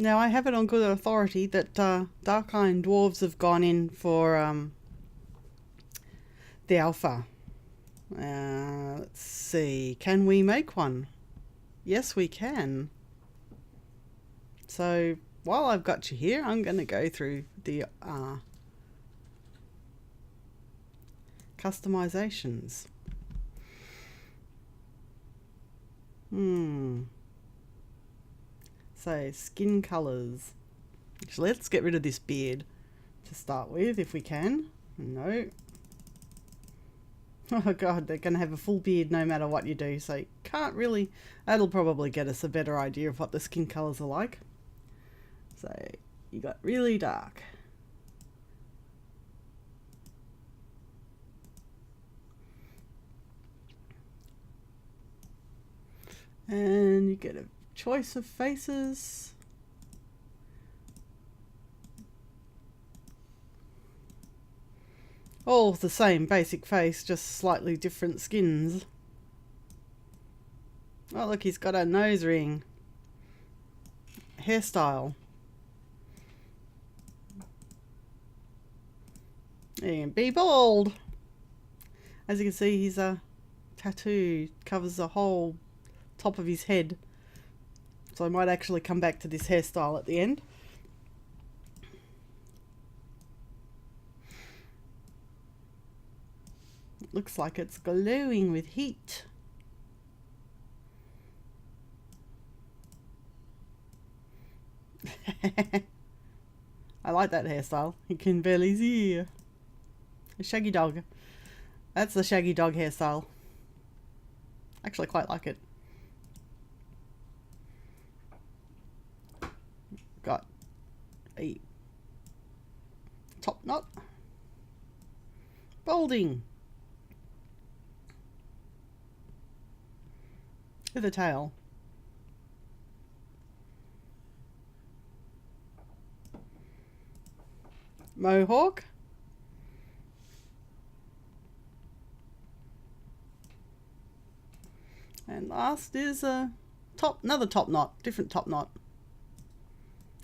Now, I have it on good authority that Dark-Iron Dwarves have gone in for the Alpha. Let's see. Can we make one? Yes, we can. So, while I've got you here, I'm going to go through the customizations. So, skin colors. Actually, let's get rid of this beard to start with, if we can. No. Oh god, they're going to have a full beard no matter what you do, so you can't really... That'll probably get us a better idea of what the skin colors are like. So, you got really dark. And you get a choice of faces. All the same basic face, just slightly different skins. Oh look, he's got a nose ring. Hairstyle. And be bald. As you can see, his tattoo covers the whole top of his head. So I might actually come back to this hairstyle at the end. It looks like it's glowing with heat. I like that hairstyle. You can barely see. A shaggy dog. That's the shaggy dog hairstyle. Actually quite like it. Got a top knot. Balding. With a tail. Mohawk. And last is a another top knot, different top knot.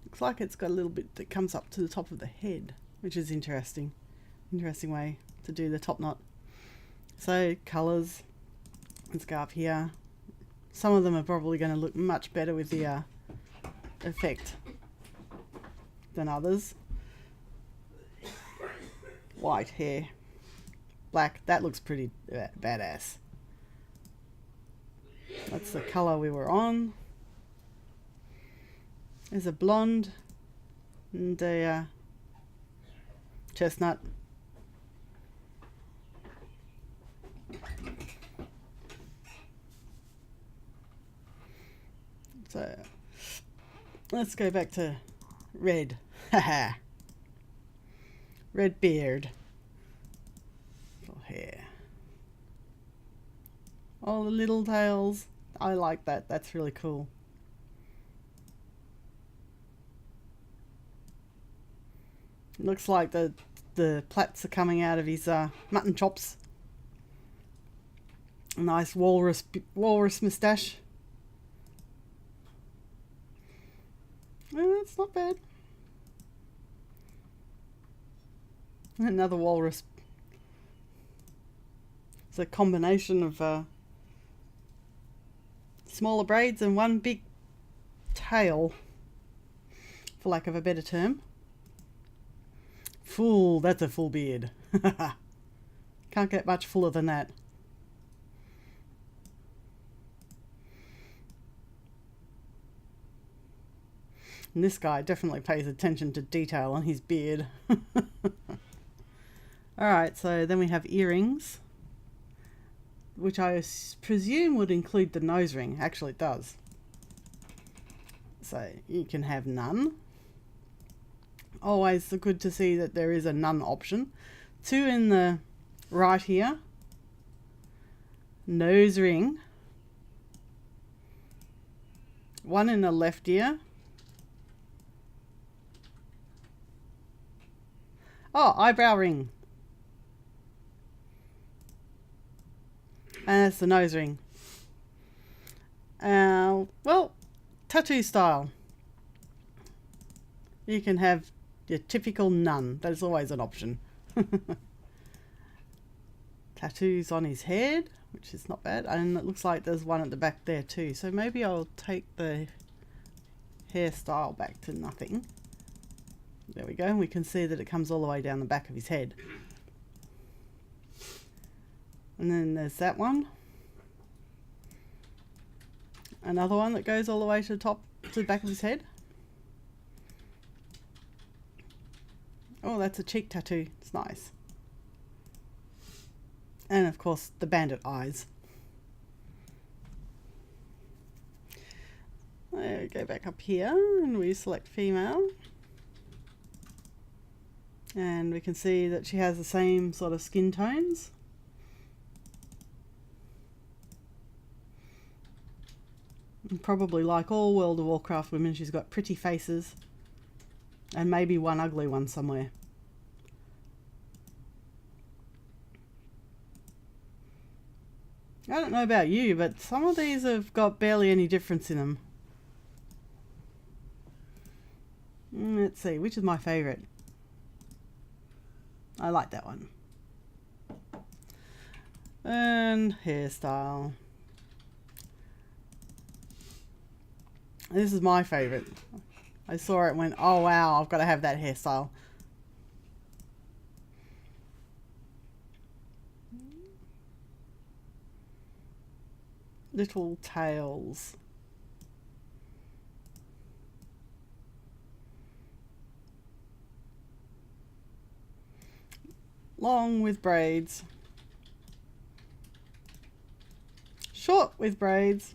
Looks like it's got a little bit that comes up to the top of the head, which is interesting. Interesting way to do the top knot. So colours, let's go up here. Some of them are probably going to look much better with the effect than others. White hair, black, that looks pretty badass. That's the colour we were on. There's a blonde and a chestnut. So let's go back to red. Haha. Red beard. For hair. All the little tails. I like that. That's really cool. Looks like the plaits are coming out of his mutton chops. A nice walrus moustache. It's not bad. Another walrus. It's a combination of smaller braids and one big tail, for lack of a better term. Full, that's a full beard. Can't get much fuller than that. And this guy definitely pays attention to detail on his beard. Alright, so then we have earrings, which I presume would include the nose ring. Actually, it does. So you can have none. Always good to see that there is a none option. 2 in the right here. Nose ring. 1 in the left ear. Oh, eyebrow ring. And that's the nose ring. Well, tattoo style. You can have your typical nun. That is always an option. Tattoos on his head, which is not bad. And it looks like there's one at the back there too. So maybe I'll take the hairstyle back to nothing. There we go. And we can see that it comes all the way down the back of his head. And then there's that one. Another one that goes all the way to the top, to the back of his head. Oh, that's a cheek tattoo. It's nice. And of course, the bandit eyes. There we go, back up here, and we select female. And we can see that she has the same sort of skin tones. And probably like all World of Warcraft women, she's got pretty faces. And maybe one ugly one somewhere. I don't know about you, but some of these have got barely any difference in them. Let's see, which is my favourite? I like that one. And hairstyle. This is my favourite. I saw it and went, oh wow, I've got to have that hairstyle. Little tails. Long with braids. Short with braids.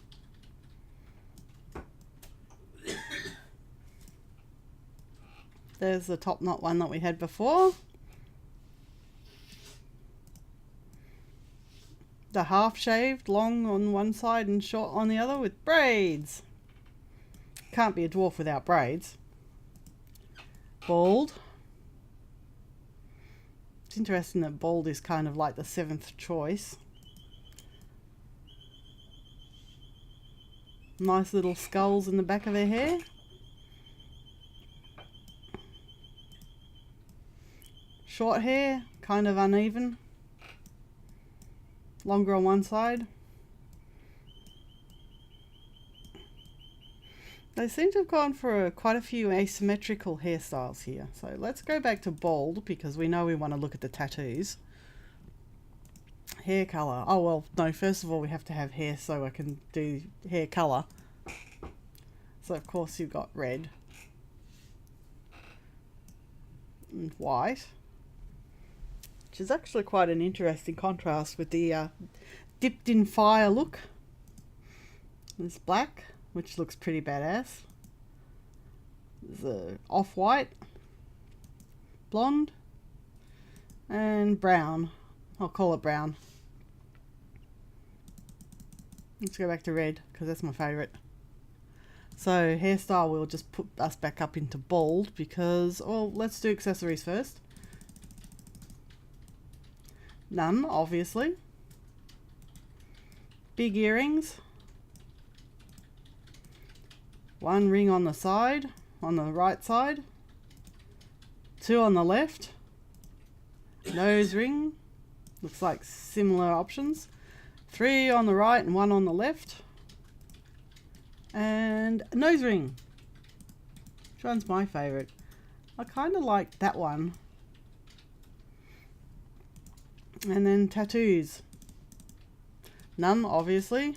There's the top knot one that we had before. The half shaved, long on one side and short on the other with braids. Can't be a dwarf without braids. Bald. It's interesting that bald is kind of like the 7th choice. Nice little skulls in the back of their hair. Short hair, kind of uneven. Longer on one side. They seem to have gone for quite a few asymmetrical hairstyles here. So let's go back to bald because we know we want to look at the tattoos. Hair colour. Oh well, no, first of all we have to have hair so I can do hair colour. So of course you've got red. And white. Which is actually quite an interesting contrast with the dipped in fire look. There's black, which looks pretty badass. There's a off-white, blonde, and brown. I'll call it brown. Let's go back to red, because that's my favourite. So hairstyle will just put us back up into bald because, well, let's do accessories first. None, obviously. Big earrings. One ring on the side, on the right side. Two on the left. Nose ring. Looks like similar options. 3 on the right and 1 on the left. And a nose ring. Which one's my favourite? I kind of like that one. And then tattoos. None, obviously.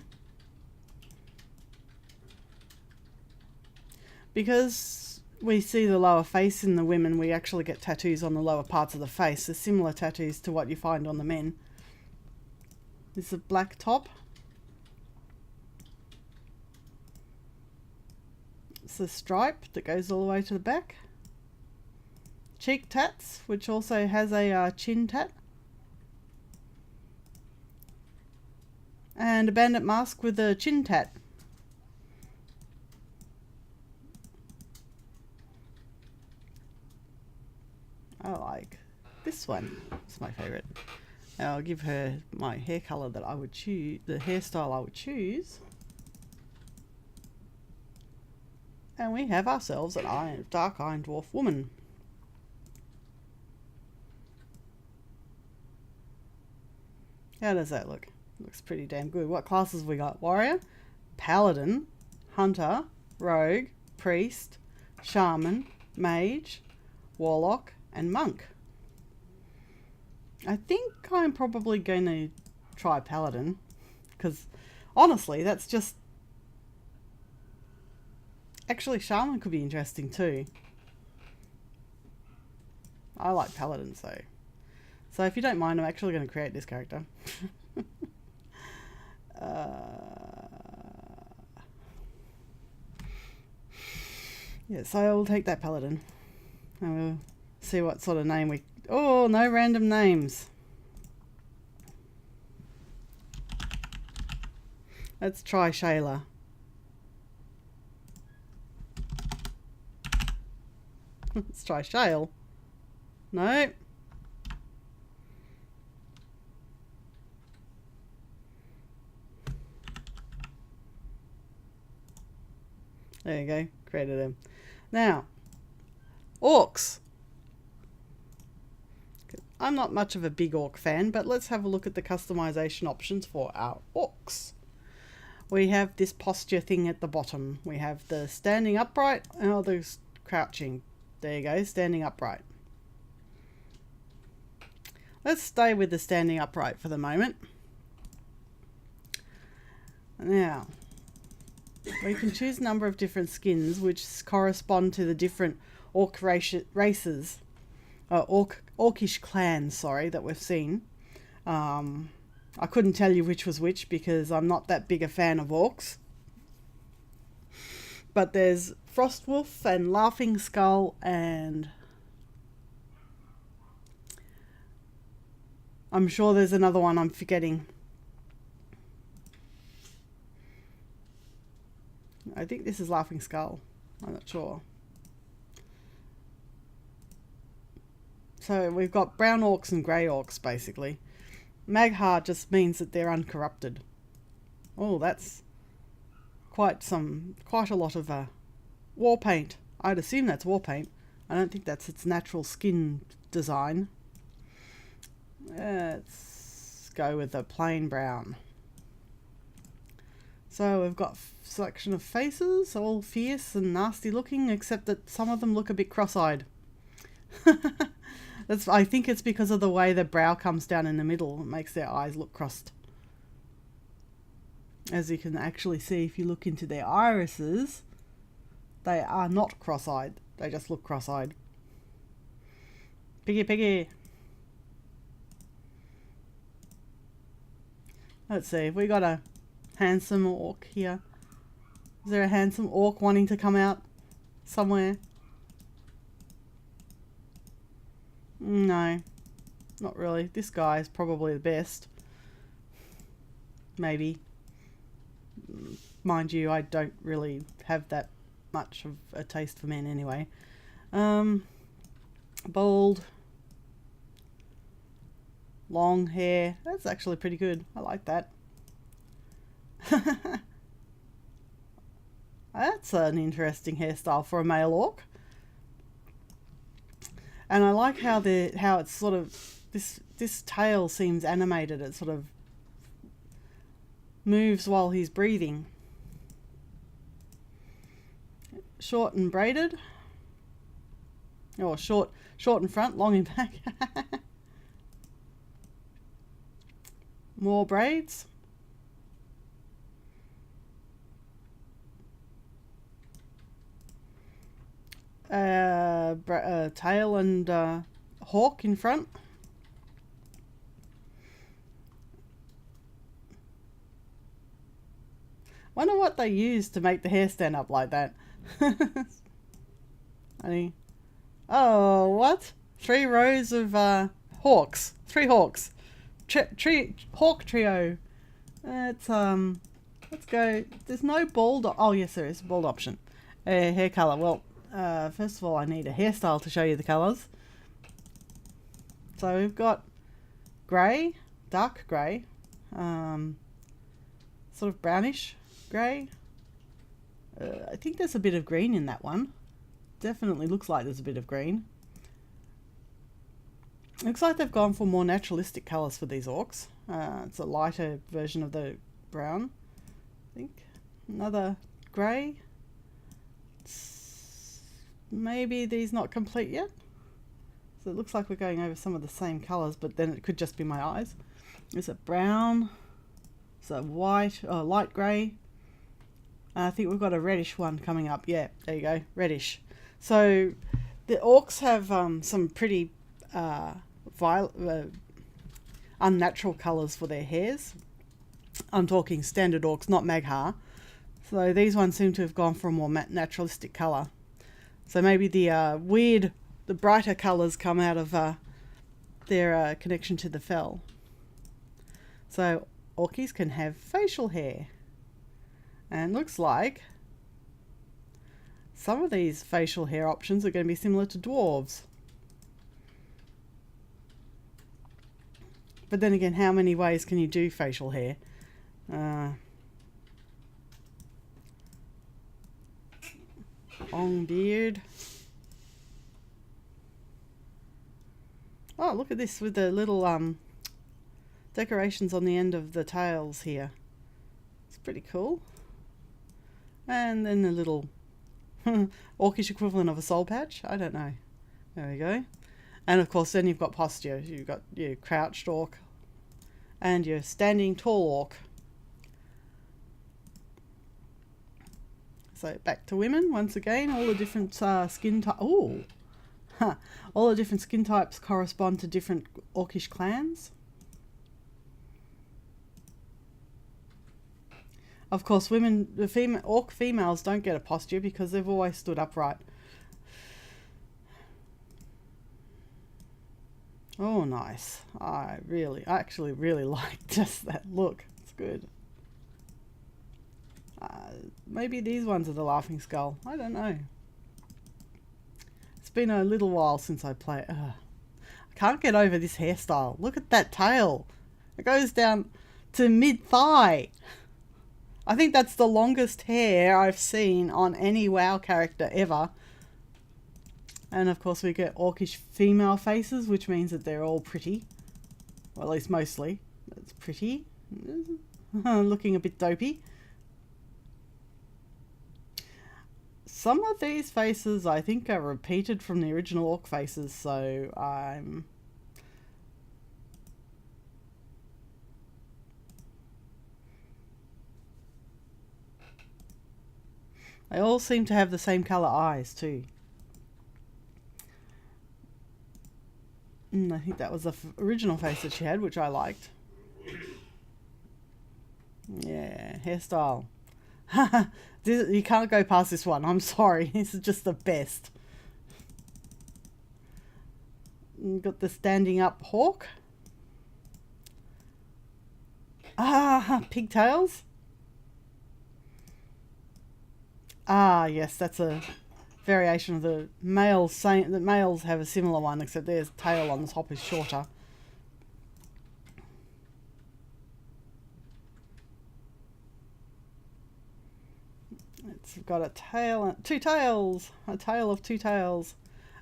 Because we see the lower face in the women, we actually get tattoos on the lower parts of the face. So similar tattoos to what you find on the men. This is a black top. It's a stripe that goes all the way to the back. Cheek tats, which also has a chin tat. And a bandit mask with a chin tat. I like this one. It's my favourite. I'll give her my hair colour that I would choose, the hairstyle I would choose. And we have ourselves an dark iron dwarf woman. How does that look? Looks pretty damn good. What classes we got? Warrior, paladin, hunter, rogue, priest, shaman, mage, warlock, and monk. I think I'm probably going to try paladin, because honestly, that's just... Actually, shaman could be interesting too. I like paladin, so if you don't mind, I'm actually going to create this character. Yeah, so I will take that paladin. And we'll see what sort of name we... Oh, no random names. Let's try Shayla. Let's try Shale. No. There you go. Created him. Now, orcs. I'm not much of a big orc fan, but let's have a look at the customization options for our orcs. We have this posture thing at the bottom. We have the standing upright and the crouching. There you go, standing upright. Let's stay with the standing upright for the moment. Now, we can choose a number of different skins which correspond to the different orc races, orcish clans, sorry, that we've seen. I couldn't tell you which was which because I'm not that big a fan of orcs. But there's Frostwolf and Laughing Skull, and I'm sure there's another one I'm forgetting. I think this is Laughing Skull. I'm not sure. So we've got brown orcs and grey orcs basically. Maghar just means that they're uncorrupted. Oh, that's quite a lot of war paint. I'd assume that's war paint. I don't think that's its natural skin design. Let's go with the plain brown. So we've got a selection of faces, all fierce and nasty looking, except that some of them look a bit cross-eyed. I think it's because of the way the brow comes down in the middle. It makes their eyes look crossed. As you can actually see if you look into their irises, they are not cross-eyed. They just look cross-eyed. Piggy, piggy. Let's see, have we got a handsome orc here? Is there a handsome orc wanting to come out somewhere? No, not really. This guy is probably the best. Maybe. Mind you, I don't really have that much of a taste for men anyway. Bald. Long hair. That's actually pretty good. I like that. That's an interesting hairstyle for a male orc. And I like how it's sort of this tail seems animated. It sort of moves while he's breathing. Short and braided. Or short in front, long in back. More braids. Tail and hawk in front. Wonder what they use to make the hair stand up like that. Oh, what? 3 rows of hawks. 3 hawks. Hawk trio. Let's go. There's no bald. Oh yes, there is a bald option. Hair color. Well, first of all, I need a hairstyle to show you the colors. So we've got grey, dark grey, sort of brownish grey, I think there's a bit of green in that one. Definitely looks like there's a bit of green. Looks like they've gone for more naturalistic colours for these orcs. It's a lighter version of the brown, I think. Another grey. Maybe these not complete yet. So it looks like we're going over some of the same colours, but then it could just be my eyes. Is it brown? Is it white? Oh, light grey. I think we've got a reddish one coming up. Yeah, there you go, reddish. So the orcs have some pretty unnatural colours for their hairs. I'm talking standard orcs, not Maghar. So these ones seem to have gone for a more naturalistic colour. So maybe the brighter colours come out of their connection to the fell. So orkies can have facial hair. And looks like some of these facial hair options are going to be similar to dwarves. But then again, how many ways can you do facial hair? Long beard. Oh, look at this with the little decorations on the end of the tails here. It's pretty cool. And then the little orcish equivalent of a soul patch. I don't know. There we go. And of course then you've got posture. You've got your crouched orc and your standing tall orc. So back to women once again. All the different skin types. Oh, all the different skin types correspond to different orcish clans. Of course, the orc females don't get a posture because they've always stood upright. Oh, nice. I actually really like just that look. It's good. Maybe these ones are the laughing skull. I don't know. It's been a little while since I played. I can't get over this hairstyle. Look at that tail. It goes down to mid-thigh. I think that's the longest hair I've seen on any WoW character ever. And of course we get orcish female faces, which means that they're all pretty. Or at least mostly. It's pretty. Looking a bit dopey. Some of these faces I think are repeated from the original orc faces, so I'm... They all seem to have the same colour eyes too. I think that was the original face that she had, which I liked. Yeah, hairstyle. You can't go past this one. I'm sorry. This is just the best. You've got the standing up hawk. Pigtails. Yes, that's a variation of the males, saying that males have a similar one, except their tail on the top is shorter. It's got a tail and two tails, a tail of two tails,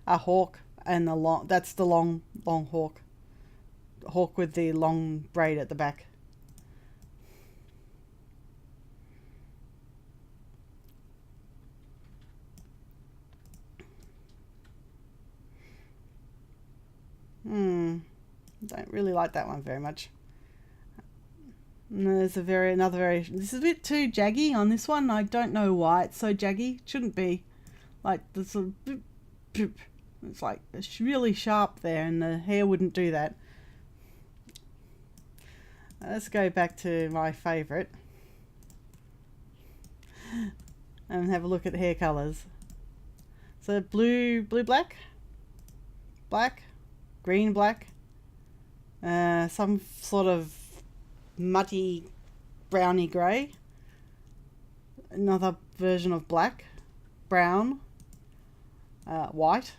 a hawk, and the long. That's the long hawk. Hawk with the long braid at the back. Don't really like that one very much. There's another variation. This is a bit too jaggy on this one. I don't know why it's so jaggy. It shouldn't be. Like the sort of boop, boop. It's like it's really sharp there, and the hair wouldn't do that. Let's go back to my favourite and have a look at the hair colours. So blue, black, green, black, some sort of muddy browny grey, another version of black, brown, white,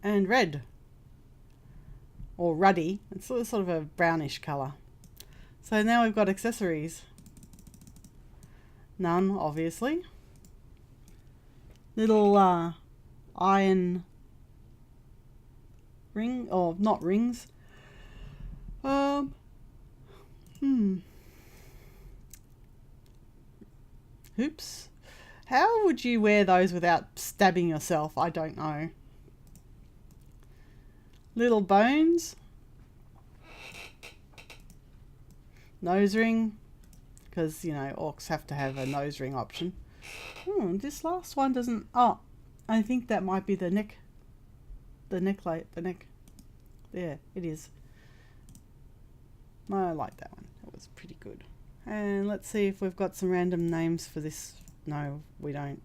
and red, or ruddy. It's sort of a brownish colour. So now we've got accessories. None, obviously. Little iron ring, or not rings. Hoops. How would you wear those without stabbing yourself? I don't know. Little bones. Nose ring. Because, you know, orcs have to have a nose ring option. This last one doesn't... Oh, I think that might be the neck. The neck. There, it is. I like that one. That was pretty good. And let's see if we've got some random names for this. No, we don't.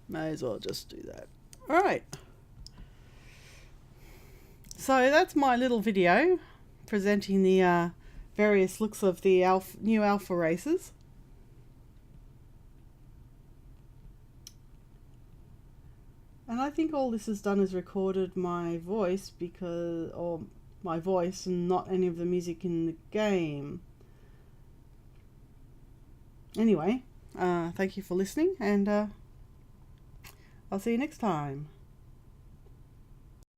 May as well just do that. Alright. So that's my little video presenting the various looks of the new alpha races. And I think all this has done is recorded my voice or my voice and not any of the music in the game. Anyway, thank you for listening, and I'll see you next time.